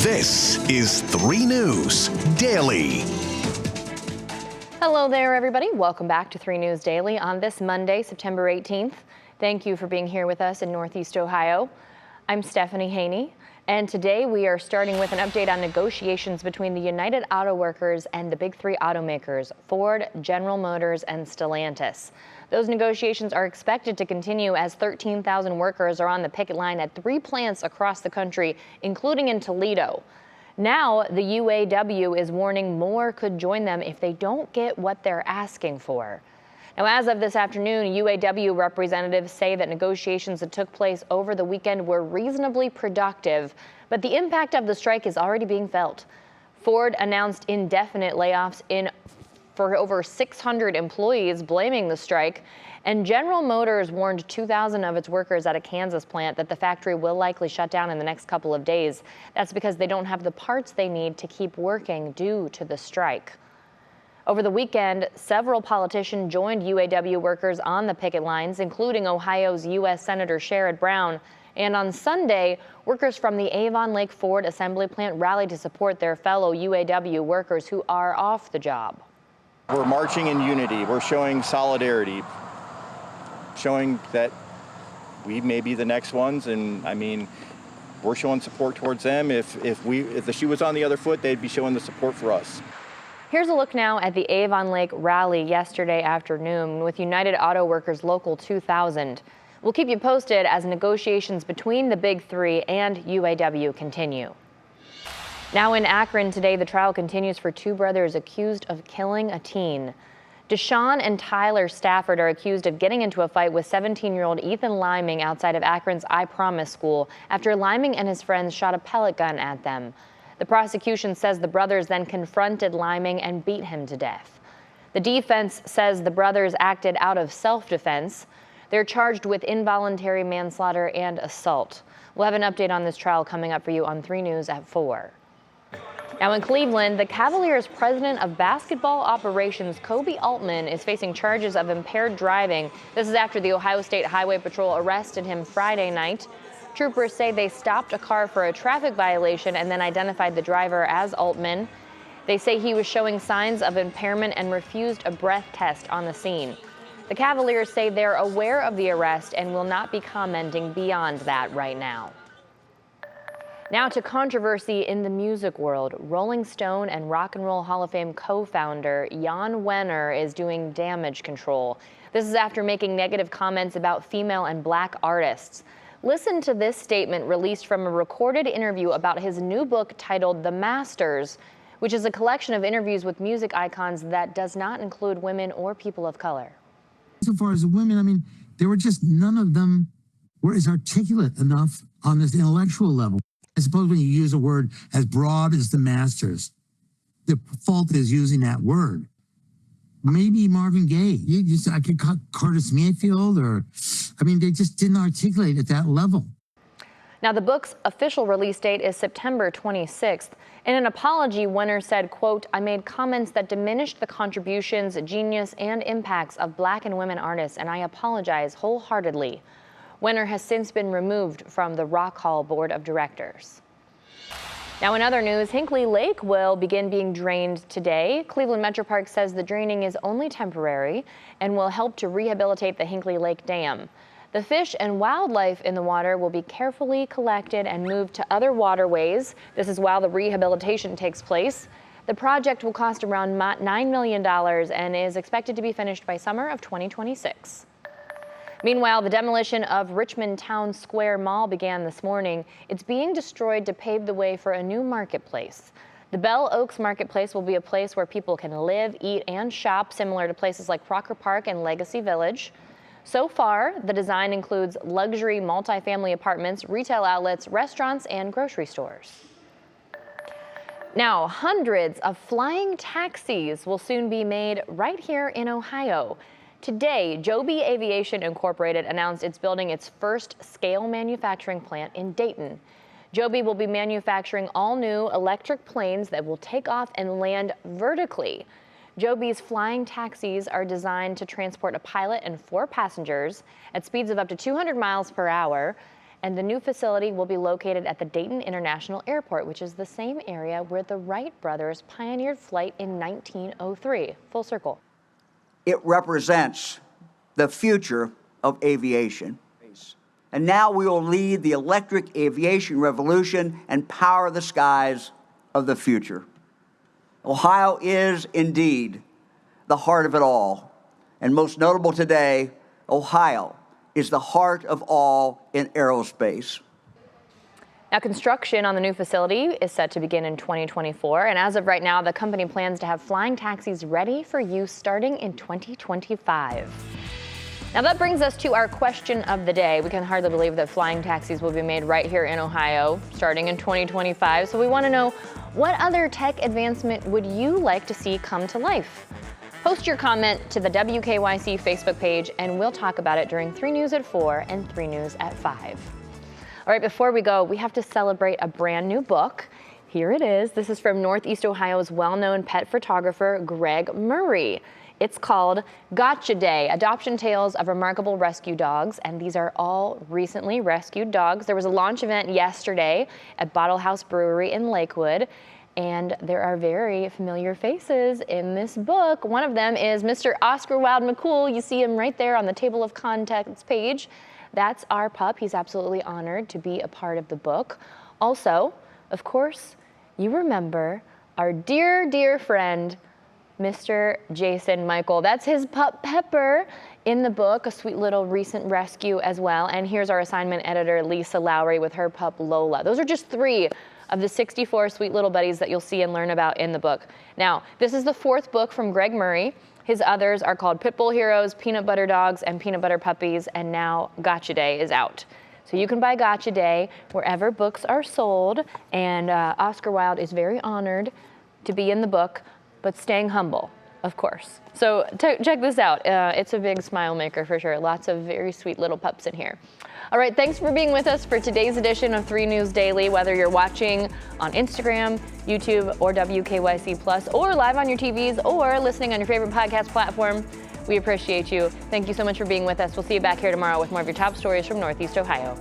This is 3 News Daily. Hello there, everybody. Welcome back to 3 News Daily on this Monday, September 18th. Thank you for being here with us in Northeast Ohio. I'm Stephanie Haney, and today we are starting with an update on negotiations between the United Auto Workers and the big 3 automakers, Ford, General Motors, and Stellantis. Those negotiations are expected to continue as 13,000 workers are on the picket line at 3 plants across the country, including in Toledo. Now, the UAW is warning more could join them if they don't get what they're asking for. Now, as of this afternoon, UAW representatives say that negotiations that took place over the weekend were reasonably productive, but the impact of the strike is already being felt. Ford announced indefinite layoffs for over 600 employees, blaming the strike, and General Motors warned 2,000 of its workers at a Kansas plant that the factory will likely shut down in the next couple of days. That's because they don't have the parts they need to keep working due to the strike. Over the weekend, several politicians joined UAW workers on the picket lines, including Ohio's U.S. Senator Sherrod Brown. And on Sunday, workers from the Avon Lake Ford assembly plant rallied to support their fellow UAW workers who are off the job. We're marching in unity. We're showing solidarity, showing that we may be the next ones. And I mean, we're showing support towards them. If the shoe was on the other foot, they'd be showing the support for us. Here's a look now at the Avon Lake rally yesterday afternoon with United Auto Workers Local 2000. We'll keep you posted as negotiations between the big 3 and UAW continue. Now in Akron today, the trial continues for 2 brothers accused of killing a teen. Deshaun and Tyler Stafford are accused of getting into a fight with 17-year-old Ethan Liming outside of Akron's I Promise school after Liming and his friends shot a pellet gun at them. The prosecution says the brothers then confronted Liming and beat him to death. The defense says the brothers acted out of self-defense. They're charged with involuntary manslaughter and assault. We'll have an update on this trial coming up for you on 3 News at 4. Now in Cleveland, the Cavaliers' president of basketball operations, Kobe Altman, is facing charges of impaired driving. This is after the Ohio State Highway Patrol arrested him Friday night. Troopers say they stopped a car for a traffic violation and then identified the driver as Altman. They say he was showing signs of impairment and refused a breath test on the scene. The Cavaliers say they're aware of the arrest and will not be commenting beyond that right now. Now to controversy in the music world. Rolling Stone and Rock and Roll Hall of Fame co-founder Jann Wenner is doing damage control. This is after making negative comments about female and black artists. Listen to this statement released from a recorded interview about his new book titled The Masters, which is a collection of interviews with music icons that does not include women or people of color. So far as the women, I mean, there were just none of them were as articulate enough on this intellectual level. I suppose when you use a word as broad as the Masters, the fault is using that word. Maybe Marvin Gaye. I could cut Curtis Mayfield, they just didn't articulate at that level. Now, the book's official release date is September 26th. In an apology, Wenner said, quote, "I made comments that diminished the contributions, genius, and impacts of black and women artists, and I apologize wholeheartedly." Wenner has since been removed from the Rock Hall Board of Directors. Now in other news, Hinkley Lake will begin being drained today. Cleveland Metro Park says the draining is only temporary and will help to rehabilitate the Hinkley Lake Dam. The fish and wildlife in the water will be carefully collected and moved to other waterways. This is while the rehabilitation takes place. The project will cost around $9 million and is expected to be finished by summer of 2026. Meanwhile, the demolition of Richmond Town Square Mall began this morning. It's being destroyed to pave the way for a new marketplace. The Bell Oaks Marketplace will be a place where people can live, eat, and shop, similar to places like Crocker Park and Legacy Village. So far, the design includes luxury multifamily apartments, retail outlets, restaurants, and grocery stores. Now, hundreds of flying taxis will soon be made right here in Ohio. Today, Joby Aviation Incorporated announced it's building its first scale manufacturing plant in Dayton. Joby will be manufacturing all new electric planes that will take off and land vertically. Joby's flying taxis are designed to transport a pilot and 4 passengers at speeds of up to 200 miles per hour. And the new facility will be located at the Dayton International Airport, which is the same area where the Wright brothers pioneered flight in 1903. Full circle. It represents the future of aviation. And now we will lead the electric aviation revolution and power the skies of the future. Ohio is indeed the heart of it all. And most notable today, Ohio is the heart of all in aerospace. Now, construction on the new facility is set to begin in 2024, and as of right now, the company plans to have flying taxis ready for use starting in 2025. Now that brings us to our question of the day. We can hardly believe that flying taxis will be made right here in Ohio starting in 2025. So we want to know, what other tech advancement would you like to see come to life? Post your comment to the WKYC Facebook page and we'll talk about it during 3 News at 4 and 3 News at 5. All right, before we go, we have to celebrate a brand new book. Here it is. This is from Northeast Ohio's well-known pet photographer, Greg Murray. It's called Gotcha Day, Adoption Tales of Remarkable Rescue Dogs, and these are all recently rescued dogs. There was a launch event yesterday at Bottle House Brewery in Lakewood, and there are very familiar faces in this book. One of them is Mr. Oscar Wilde McCool. You see him right there on the table of contents page. That's our pup. He's absolutely honored to be a part of the book. Also, of course, you remember our dear, dear friend, Mr. Jason Michael. That's his pup Pepper in the book, a sweet little recent rescue as well. And here's our assignment editor, Lisa Lowry, with her pup Lola. Those are just 3 of the 64 sweet little buddies that you'll see and learn about in the book. Now, this is the 4th book from Greg Murray. His others are called Pitbull Heroes, Peanut Butter Dogs, and Peanut Butter Puppies, and now Gotcha Day is out. So you can buy Gotcha Day wherever books are sold, and Oscar Wilde is very honored to be in the book, but staying humble, of course. So check this out. It's a big smile maker for sure. Lots of very sweet little pups in here. All right, thanks for being with us for today's edition of 3 News Daily. Whether you're watching on Instagram, YouTube, or WKYC Plus, or live on your TVs, or listening on your favorite podcast platform, we appreciate you. Thank you so much for being with us. We'll see you back here tomorrow with more of your top stories from Northeast Ohio.